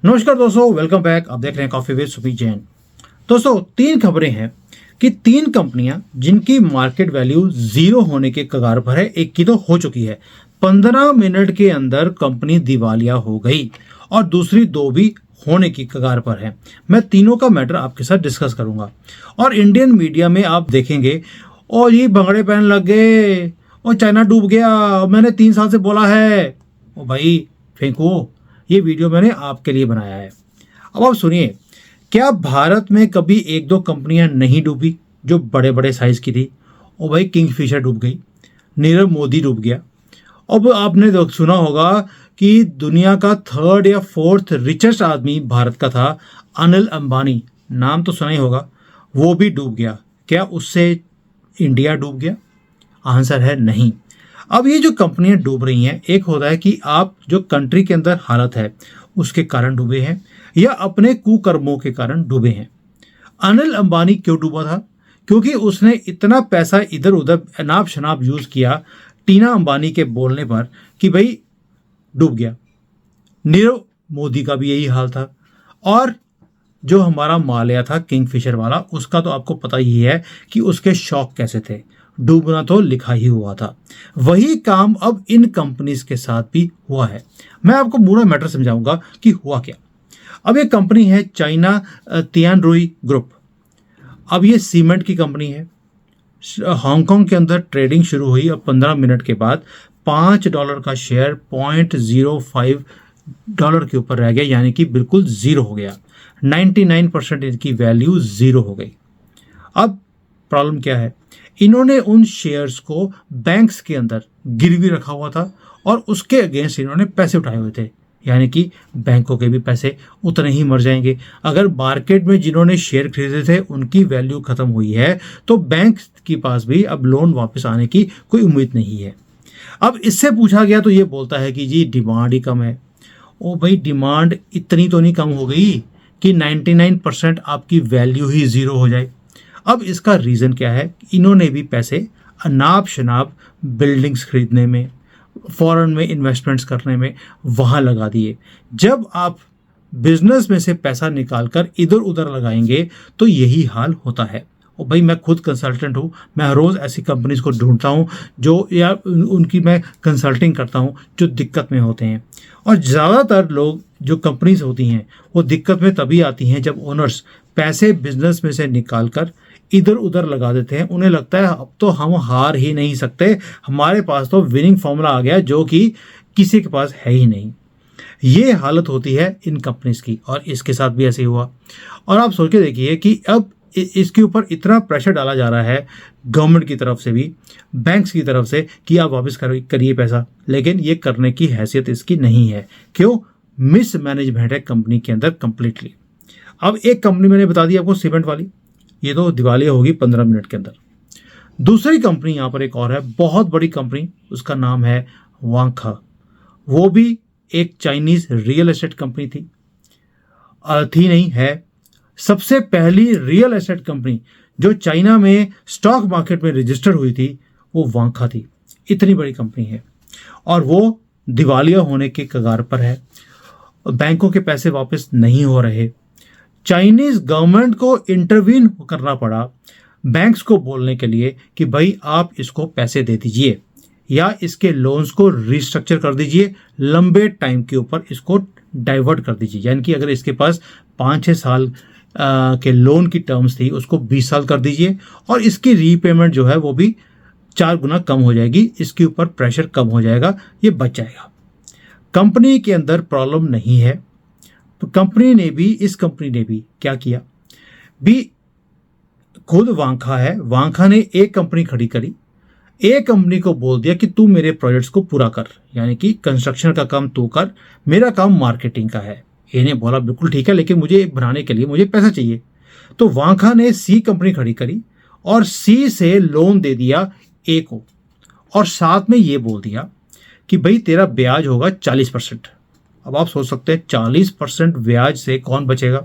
नमस्कार दोस्तों, welcome back. आप देख रहे हैं कॉफी विद सुपी जैन। दोस्तों, तीन खबरें हैं कि तीन कंपनियां जिनकी मार्केट वैल्यू जीरो होने के कगार पर है, एक की तो हो चुकी है, 15 मिनट के अंदर कंपनी दिवालिया हो गई और दूसरी दो भी होने की कगार पर है। मैं तीनों का मैटर आपके साथ डिस्कस करूंगा। और इंडियन मीडिया में आप देखेंगे, और ये भंगड़े पहन लग गए, और चाइना डूब गया, मैंने 3 साल से बोला है। ओ भाई फेंको, ये वीडियो मैंने आपके लिए बनाया है। अब आप सुनिए, क्या भारत में कभी एक दो कंपनियां नहीं डूबी जो बड़े बड़े साइज की थी? ओ भाई, किंगफिशर डूब गई, नीरव मोदी डूब गया। अब आपने सुना होगा कि दुनिया का थर्ड या फोर्थ रिचेस्ट आदमी भारत का था, अनिल अंबानी, नाम तो सुना ही होगा, वो भी डूब गया। क्या उससे इंडिया डूब गया? आंसर है नहीं। अब ये जो कंपनियां डूब रही हैं, एक होता है कि आप जो कंट्री के अंदर हालत है उसके कारण डूबे हैं या अपने कुकर्मों के कारण डूबे हैं। अनिल अंबानी क्यों डूबा था? क्योंकि उसने इतना पैसा इधर उधर अनाप शनाप यूज किया टीना अंबानी के बोलने पर कि भाई डूब गया। नीरव मोदी का भी यही हाल था। और जो हमारा माल्या था किंगफिशर वाला, उसका तो आपको पता ही है कि उसके शौक कैसे थे। डूबना तो लिखा ही हुआ था। वही काम अब इन कंपनीज के साथ भी हुआ है। मैं आपको पूरा मैटर समझाऊंगा कि हुआ क्या। अब ये कंपनी है चाइना तियानरुई ग्रुप। अब ये सीमेंट की कंपनी है। हांगकांग के अंदर ट्रेडिंग शुरू हुई और 15 मिनट के बाद $5 का शेयर $0.05 के ऊपर रह गया, यानी कि बिल्कुल जीरो हो गया। 99% इनकी वैल्यू जीरो हो गई। अब प्रॉब्लम क्या है? इन्होंने उन शेयर्स को बैंक्स के अंदर गिरवी रखा हुआ था और उसके अगेंस्ट इन्होंने पैसे उठाए हुए थे, यानी कि बैंकों के भी पैसे उतने ही मर जाएंगे। अगर मार्केट में जिन्होंने शेयर खरीदे थे उनकी वैल्यू खत्म हुई है तो बैंक के पास भी अब लोन वापस आने की कोई उम्मीद नहीं है। अब इससे पूछा गया तो ये बोलता है कि जी डिमांड ही कम है। ओ भाई, डिमांड इतनी तो नहीं कम हो गई कि 99% आपकी वैल्यू ही जीरो हो जाए। अब इसका रीज़न क्या है? इन्होंने भी पैसे अनाप शनाप बिल्डिंग्स खरीदने में, फॉरेन में इन्वेस्टमेंट्स करने में वहाँ लगा दिए। जब आप बिजनेस में से पैसा निकालकर इधर उधर लगाएंगे तो यही हाल होता है। और भाई, मैं खुद कंसल्टेंट हूँ, मैं हर रोज़ ऐसी कंपनीज को ढूंढता हूँ जो, या उनकी मैं कंसल्टिंग करता हूँ जो दिक्कत में होते हैं। और ज़्यादातर लोग जो कंपनीज होती हैं वो दिक्कत में तभी आती हैं जब ओनर्स पैसे बिजनेस में से निकाल कर इधर उधर लगा देते हैं। उन्हें लगता है अब तो हम हार ही नहीं सकते, हमारे पास तो विनिंग फॉर्मूला आ गया जो कि किसी के पास है ही नहीं। ये हालत होती है इन कंपनीज की, और इसके साथ भी ऐसे ही हुआ। और आप सोच के देखिए कि अब इसके ऊपर इतना प्रेशर डाला जा रहा है गवर्नमेंट की तरफ से भी, बैंक्स की तरफ से, कि आप वापस करिए पैसा, लेकिन ये करने की हैसियत इसकी नहीं है। क्यों? मिस मैनेजमेंट है कंपनी के अंदर कंप्लीटली। अब एक कंपनी मैंने बता दी आपको, सीमेंट वाली, ये तो दिवालिया होगी 15 मिनट के अंदर। दूसरी कंपनी यहाँ पर एक और है, बहुत बड़ी कंपनी, उसका नाम है वांखा। वो भी एक चाइनीज रियल एस्टेट कंपनी थी नहीं, है सबसे पहली रियल एस्टेट कंपनी जो चाइना में स्टॉक मार्केट में रजिस्टर हुई थी, वो वांखा थी। इतनी बड़ी कंपनी है और वो दिवालिया होने के कगार पर है। बैंकों के पैसे वापस नहीं हो रहे। चाइनीज गवर्नमेंट को इंटरवीन करना पड़ा बैंक्स को बोलने के लिए कि भाई आप इसको पैसे दे दीजिए या इसके लोन्स को रिस्ट्रक्चर कर दीजिए, लंबे टाइम के ऊपर इसको डाइवर्ट कर दीजिए। यानी कि अगर इसके पास 5-6 साल के लोन की टर्म्स थी, उसको 20 साल कर दीजिए और इसकी रीपेमेंट जो है वो भी 4 गुना कम हो जाएगी, इसके ऊपर प्रेशर कम हो जाएगा, ये बच जाएगा। कंपनी के अंदर प्रॉब्लम नहीं है तो इस कंपनी ने भी क्या किया, भी खुद वांखा है, वांखा ने एक कंपनी खड़ी करी, एक कंपनी को बोल दिया कि तू मेरे प्रोजेक्ट्स को पूरा कर, यानी कि कंस्ट्रक्शन का काम तू कर, मेरा काम मार्केटिंग का है। इन्हें बोला बिल्कुल ठीक है, लेकिन मुझे बनाने के लिए मुझे पैसा चाहिए। तो वांखा ने सी कंपनी खड़ी करी और सी से लोन दे दिया ए को, और साथ में ये बोल दिया कि भाई तेरा ब्याज होगा 40%। अब आप सोच सकते हैं 40% ब्याज से कौन बचेगा?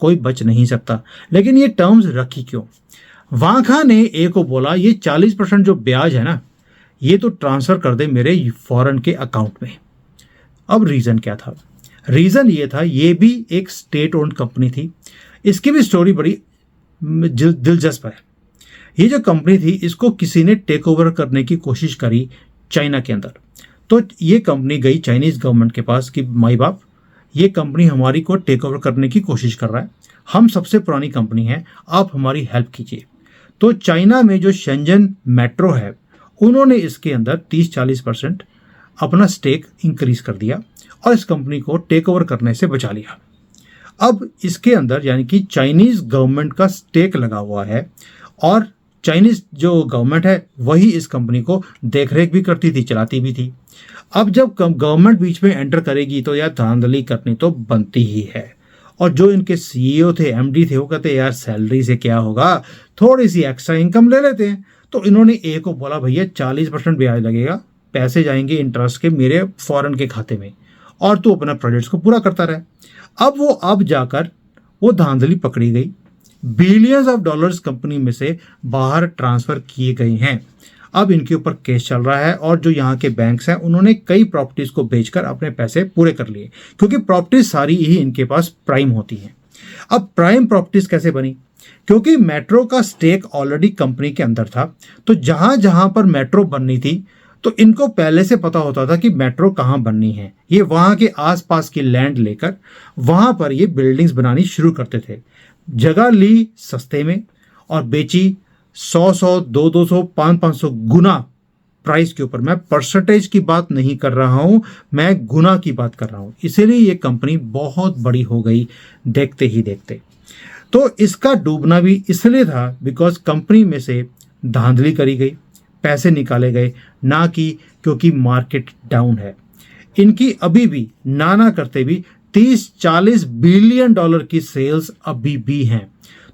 कोई बच नहीं सकता। लेकिन ये टर्म्स रखी क्यों? वांखा ने ए को बोला ये 40% जो ब्याज है ना, ये तो ट्रांसफर कर दे मेरे फॉरेन के अकाउंट में। अब रीजन क्या था? रीज़न ये था, ये भी एक स्टेट ओन्ड कंपनी थी। इसकी भी स्टोरी बड़ी दिलचस्प है। ये जो कंपनी थी, इसको किसी ने टेक ओवर करने की कोशिश करी चाइना के अंदर। तो ये कंपनी गई चाइनीज़ गवर्नमेंट के पास कि माई बाप, ये कंपनी हमारी को टेक ओवर करने की कोशिश कर रहा है, हम सबसे पुरानी कंपनी है, आप हमारी हेल्प कीजिए। तो चाइना में जो शेंजन मेट्रो है, उन्होंने इसके अंदर 30-40% अपना स्टेक इंक्रीज कर दिया और इस कंपनी को टेक ओवर करने से बचा लिया। अब इसके अंदर यानी कि चाइनीज़ गवर्नमेंट का स्टेक लगा हुआ है और चाइनीज़ जो गवर्नमेंट है वही इस कंपनी को देखरेख भी करती थी, चलाती भी थी। अब जब गवर्नमेंट बीच में एंटर करेगी तो यार धांधली करनी तो बनती ही है। और जो इनके सीईओ थे, एमडी थे, वो कहते यार सैलरी से क्या होगा, थोड़ी सी एक्स्ट्रा इनकम ले लेते हैं। तो इन्होंने ए को बोला भैया 40% ब्याज लगेगा, पैसे जाएंगे इंटरेस्ट के मेरे फॉरेन के खाते में, और तू अपना प्रोजेक्ट्स को पूरा करता रहे। अब जाकर वो धांधली पकड़ी गई, बिलियंस ऑफ डॉलर्स कंपनी में से बाहर ट्रांसफर किए गए हैं। अब इनके ऊपर केस चल रहा है और जो यहाँ के बैंक्स हैं उन्होंने कई प्रॉपर्टीज को बेचकर अपने पैसे पूरे कर लिए, क्योंकि प्रॉपर्टीज सारी ही इनके पास प्राइम होती हैं। अब प्राइम प्रॉपर्टीज कैसे बनी? क्योंकि मेट्रो का स्टेक ऑलरेडी कंपनी के अंदर था, तो जहां जहां पर मेट्रो बननी थी तो इनको पहले से पता होता था कि मेट्रो कहाँ बननी है। ये वहां के आसपास की लैंड लेकर वहां पर ये बिल्डिंग्स बनानी शुरू करते थे। जगह ली सस्ते में और बेची 100-100, 200-200, 500-500 गुना प्राइस के ऊपर। मैं परसेंटेज की बात नहीं कर रहा हूं, मैं गुना की बात कर रहा हूं। इसीलिए ये कंपनी बहुत बड़ी हो गई देखते ही देखते। तो इसका डूबना भी इसलिए था बिकॉज कंपनी में से धांधली करी गई, पैसे निकाले गए, ना कि क्योंकि मार्केट डाउन है। इनकी अभी भी नाना करते भी 30-40 बिलियन डॉलर की सेल्स अभी भी हैं।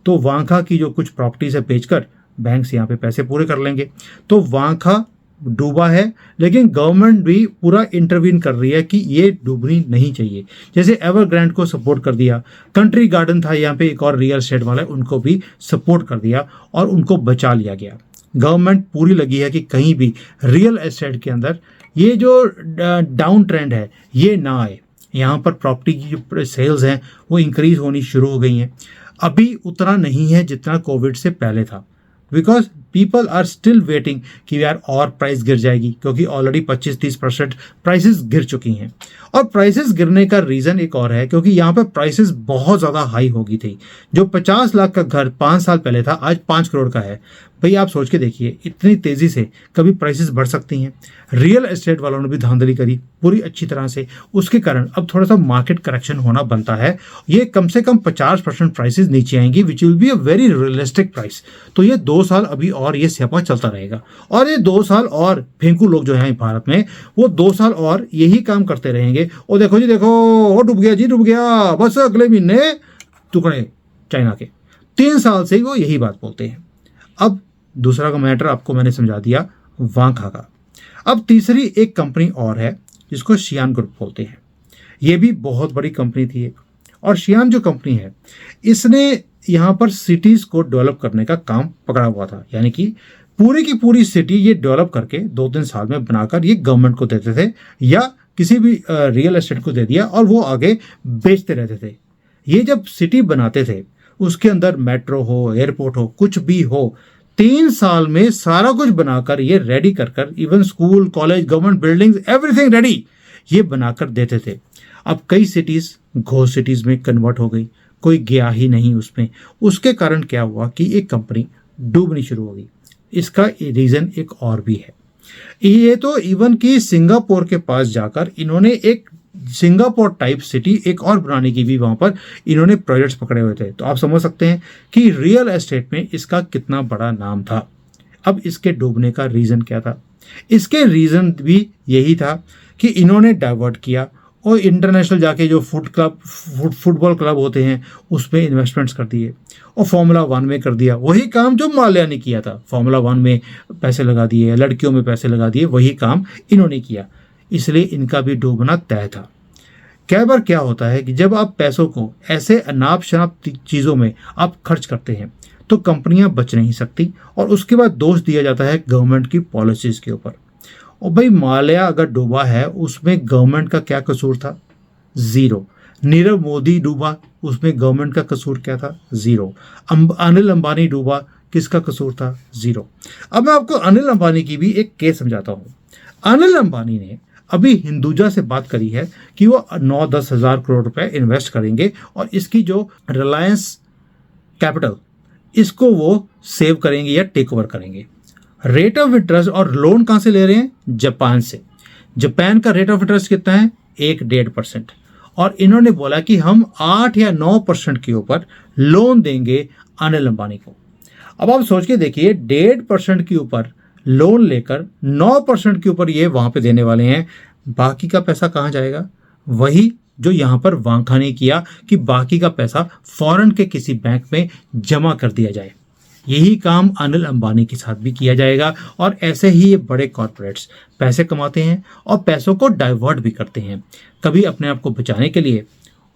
तो वांखा की जो कुछ प्रॉपर्टीज है बेचकर बैंक्स यहाँ पे पैसे पूरे कर लेंगे। तो वांखा डूबा है, लेकिन गवर्नमेंट भी पूरा इंटरवीन कर रही है कि ये डूबनी नहीं चाहिए। जैसे एवरग्रांड को सपोर्ट कर दिया, कंट्री गार्डन था यहाँ पे एक और रियल एस्टेट वाला, उनको भी सपोर्ट कर दिया और उनको बचा लिया गया। गवर्नमेंट पूरी लगी है कि कहीं भी रियल एस्टेट के अंदर ये जो डाउन ट्रेंड है ये ना आए। यहाँ पर प्रॉपर्टी की जो सेल्स हैं वो इंक्रीज होनी शुरू हो गई हैं। अभी उतना नहीं है जितना कोविड से पहले था, because people are still waiting कि यार और प्राइस गिर जाएगी, क्योंकि ऑलरेडी 25-30% प्राइसेस गिर चुकी हैं। और प्राइसेस गिरने का रीज़न एक और है, क्योंकि यहाँ पे प्राइसेस बहुत ज़्यादा हाई हो गई थी। जो 50 लाख का घर 5 साल पहले था आज 5 करोड़ का है। भाई आप सोच के देखिए, इतनी तेज़ी से कभी प्राइसेस बढ़ सकती हैं। रियल एस्टेट वालों ने भी धांधली करी पूरी अच्छी तरह से, उसके कारण अब थोड़ा सा मार्केट करेक्शन होना बनता है। ये कम से कम 50% प्राइसेस नीचे आएंगी, which will be a very realistic price. तो ये 2 साल अभी और ये स्यापा चलता रहेगा, और ये 2 साल और फेंकू लोग जो हैं भारत में, वो 2 साल और यही काम करते रहेंगे। और देखो जी देखो, वो डूब गया जी, डूब गया, बस अगले महीने टुकड़े चाइना के। 3 साल से वो यही बात बोलते हैं। अब दूसरा का मैटर आपको मैंने समझा दिया वांखा का। अब तीसरी एक कंपनी और है जिसको शियान ग्रुप बोलते हैं। ये भी बहुत बड़ी कंपनी थी एक, और शियान जो कंपनी है इसने यहाँ पर सिटीज़ को डेवलप करने का काम पकड़ा हुआ था। यानी कि पूरी की पूरी सिटी ये डेवलप करके 2-3 साल में बनाकर ये गवर्नमेंट को देते थे या किसी भी रियल एस्टेट को दे दिया और वो आगे बेचते रहते थे। ये जब सिटी बनाते थे उसके अंदर मेट्रो हो, एयरपोर्ट हो, कुछ भी हो, 3 साल में सारा कुछ बनाकर ये रेडी कर even school, college, government buildings, everything ready ये बनाकर देते थे। अब कई सिटीज़ घोस्ट सिटीज़ में कन्वर्ट हो गई, कोई गया ही नहीं उसमें। उसके कारण क्या हुआ कि एक कंपनी डूबनी शुरू हो गई। इसका रीज़न एक और भी है। ये तो इवन कि सिंगापुर के पास जाकर इन्होंने एक सिंगापुर टाइप सिटी एक और बनाने की भी वहाँ पर इन्होंने प्रोजेक्ट्स पकड़े हुए थे। तो आप समझ सकते हैं कि रियल एस्टेट में इसका कितना बड़ा नाम था। अब इसके डूबने का रीज़न क्या था? इसके रीज़न भी यही था कि इन्होंने डाइवर्ट किया और इंटरनेशनल जाके जो फुटबॉल क्लब होते हैं उसमें इन्वेस्टमेंट्स कर दिए और फार्मूला 1 में कर दिया। वही काम जो माल्या ने किया था, फार्मूला 1 में पैसे लगा दिए, लड़कियों में पैसे लगा दिए, वही काम इन्होंने किया। इसलिए इनका भी डूबना तय था। कई बार क्या होता है कि जब आप पैसों को ऐसे अनाप शनाप चीज़ों में आप खर्च करते हैं तो कंपनियां बच नहीं सकती और उसके बाद दोष दिया जाता है गवर्नमेंट की पॉलिसीज़ के ऊपर। और भाई माल्या अगर डूबा है उसमें गवर्नमेंट का क्या कसूर था? ज़ीरो। नीरव मोदी डूबा, उसमें गवर्नमेंट का कसूर क्या था? जीरो। अनिल अंबानी डूबा, किसका कसूर था? जीरो। अब मैं आपको अनिल अंबानी की भी एक केस समझाता हूँ। अनिल अंबानी ने अभी हिंदुजा से बात करी है कि वो 9-10 हजार करोड़ रुपए इन्वेस्ट करेंगे और इसकी जो रिलायंस कैपिटल, इसको वो सेव करेंगे या टेक ओवर करेंगे। रेट ऑफ इंटरेस्ट और लोन कहां से ले रहे हैं? जापान से। जापान का रेट ऑफ इंटरेस्ट कितना है? 1-1.5%। और इन्होंने बोला कि हम 8 या 9% के ऊपर लोन देंगे अनिल अंबानी को। अब आप सोच के देखिए, 1.5% के ऊपर लोन लेकर 9% के ऊपर ये वहां पे देने वाले हैं। बाकी का पैसा कहां जाएगा? वही जो यहां पर वांखा ने किया कि बाकी का पैसा फॉरेन के किसी बैंक में जमा कर दिया जाए। यही काम अनिल अंबानी के साथ भी किया जाएगा। और ऐसे ही ये बड़े कॉर्पोरेट्स पैसे कमाते हैं और पैसों को डाइवर्ट भी करते हैं, कभी अपने आप को बचाने के लिए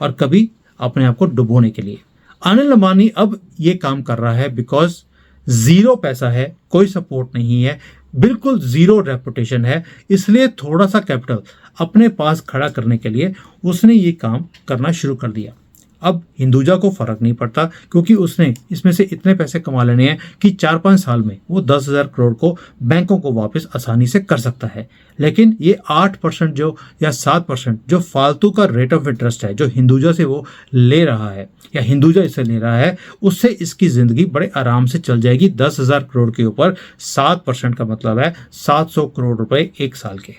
और कभी अपने आप को डुबोने के लिए। अनिल अंबानी अब ये काम कर रहा है बिकॉज जीरो पैसा है, कोई सपोर्ट नहीं है, बिल्कुल जीरो रेपुटेशन है, इसलिए थोड़ा सा कैपिटल अपने पास खड़ा करने के लिए उसने ये काम करना शुरू कर दिया। अब हिंदुजा को फर्क नहीं पड़ता क्योंकि उसने इसमें से इतने पैसे कमा लेने हैं कि 4-5 साल में वो 10,000 करोड़ को बैंकों को वापस आसानी से कर सकता है। लेकिन ये 8% जो या 7% जो फालतू का रेट ऑफ इंटरेस्ट है जो हिंदुजा से वो ले रहा है या हिंदुजा इससे ले रहा है, उससे इसकी जिंदगी बड़े आराम से चल जाएगी। 10,000 करोड़ के ऊपर 7% का मतलब है 700 करोड़ रुपए एक साल के।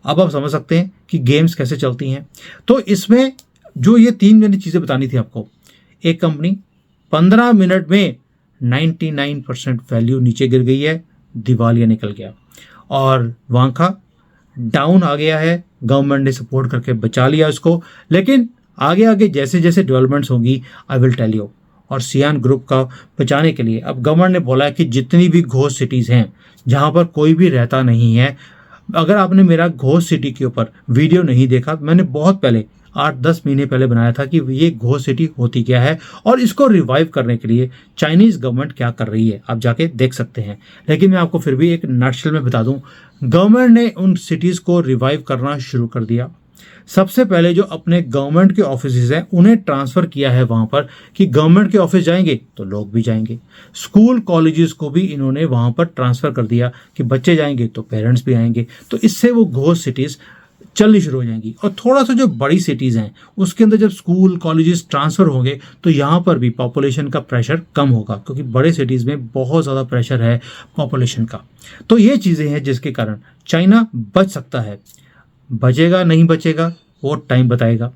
अब आप समझ सकते हैं कि गेम्स कैसे चलती हैं। तो इसमें जो ये 3 मैंने चीजें बतानी थी आपको, एक कंपनी 15 मिनट में 99% वैल्यू नीचे गिर गई है, दिवालिया निकल गया। और वांखा डाउन आ गया है, गवर्नमेंट ने सपोर्ट करके बचा लिया उसको। लेकिन आगे आगे जैसे जैसे डेवलपमेंट्स होगी आई विल टेल यू। और सियान ग्रुप का बचाने के लिए अब गवर्नमेंट ने बोला है कि जितनी भी घोस्ट सिटीज हैं जहां पर कोई भी रहता नहीं है, अगर आपने मेरा घोस्ट सिटी के ऊपर वीडियो नहीं देखा, मैंने बहुत पहले 8-10 महीने पहले बनाया था कि ये घोस्ट सिटी होती क्या है और इसको रिवाइव करने के लिए चाइनीज गवर्नमेंट क्या कर रही है, आप जाके देख सकते हैं। लेकिन मैं आपको फिर भी एक नटशेल में बता दूं, गवर्नमेंट ने उन सिटीज को रिवाइव करना शुरू कर दिया। सबसे पहले जो अपने गवर्नमेंट के ऑफिस हैं उन्हें ट्रांसफर किया है वहां पर कि गवर्नमेंट के ऑफिस जाएंगे तो लोग भी जाएंगे। स्कूल कॉलेजेस को भी इन्होंने वहां पर ट्रांसफर कर दिया कि बच्चे जाएंगे तो पेरेंट्स भी आएंगे। तो इससे वो घोस्ट सिटीज चलनी शुरू हो जाएंगी। और थोड़ा सा जो बड़ी सिटीज हैं उसके अंदर जब स्कूल कॉलेजेस ट्रांसफर होंगे तो यहाँ पर भी पॉपुलेशन का प्रेशर कम होगा, क्योंकि बड़े सिटीज में बहुत ज़्यादा प्रेशर है पॉपुलेशन का। तो ये चीज़ें हैं जिसके कारण चाइना बच सकता है। बचेगा नहीं बचेगा वो टाइम बताएगा।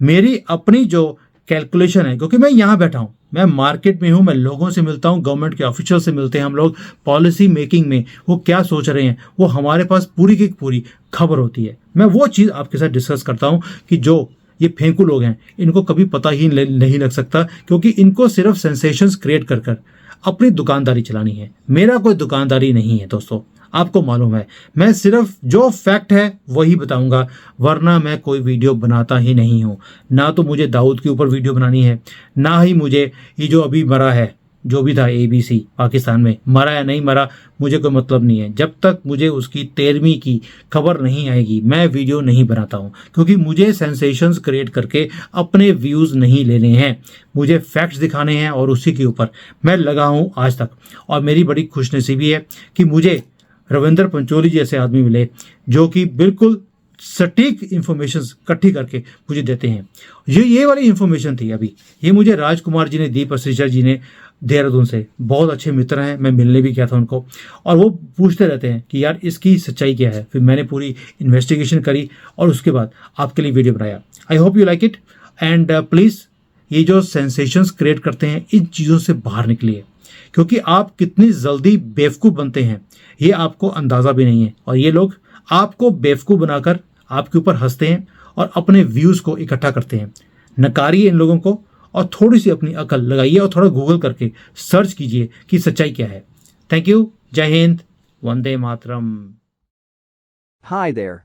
मेरी अपनी जो कैलकुलेशन है, क्योंकि मैं यहाँ बैठा हूँ, मैं मार्केट में हूँ, मैं लोगों से मिलता हूँ, गवर्नमेंट के ऑफिशियल से मिलते हैं हम लोग, पॉलिसी मेकिंग में वो क्या सोच रहे हैं वो हमारे पास पूरी की पूरी खबर होती है। मैं वो चीज़ आपके साथ डिस्कस करता हूँ कि जो ये फेंकू लोग हैं इनको कभी पता ही नहीं लग सकता, क्योंकि इनको सिर्फ सेंसेशंस क्रिएट कर कर अपनी दुकानदारी चलानी है। मेरा कोई दुकानदारी नहीं है दोस्तों, आपको मालूम है। मैं सिर्फ जो फैक्ट है वही बताऊंगा, वरना मैं कोई वीडियो बनाता ही नहीं हूं। ना तो मुझे दाऊद के ऊपर वीडियो बनानी है, ना ही मुझे ये जो अभी मरा है, जो भी था ABC पाकिस्तान में, मरा या नहीं मरा मुझे कोई मतलब नहीं है। जब तक मुझे उसकी 13वीं की खबर नहीं आएगी मैं वीडियो नहीं बनाता हूं, क्योंकि मुझे सेंसेशंस क्रिएट करके अपने व्यूज़ नहीं लेने हैं, मुझे फैक्ट्स दिखाने हैं और उसी के ऊपर मैं लगा हूं आज तक। और मेरी बड़ी खुशनसीबी है कि मुझे रविंद्र पंचोली जैसे आदमी मिले जो कि बिल्कुल सटीक इंफॉर्मेशन इकट्ठी करके मुझे देते हैं। ये वाली इंफॉर्मेशन थी अभी, ये मुझे राजकुमार जी ने, दीप असीजा जी ने देहरादून से, बहुत अच्छे मित्र हैं, मैं मिलने भी गया था उनको, और वो पूछते रहते हैं कि यार इसकी सच्चाई क्या है। फिर मैंने पूरी इन्वेस्टिगेशन करी और उसके बाद आपके लिए वीडियो बनाया। I hope you like it and please ये जो सेंसेशंस क्रिएट करते हैं इन चीज़ों से बाहर निकलिए, क्योंकि आप कितनी जल्दी बेवकूफ़ बनते हैं ये आपको अंदाज़ा भी नहीं है। और ये लोग आपको बेवकूफ़ बनाकर आपके ऊपर हंसते हैं और अपने व्यूज़ को इकट्ठा करते हैं। नकारिए इन लोगों को और थोड़ी सी अपनी अकल लगाइए और थोड़ा गूगल करके सर्च कीजिए कि सच्चाई क्या है। थैंक यू, जय Hind, Vande Mataram. Hi there.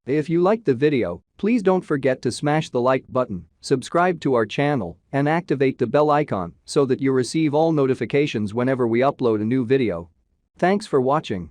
If you liked the video, please don't forget to smash the like button, subscribe to our channel, and activate the bell icon so that you receive all notifications whenever we upload a new video. Thanks for watching.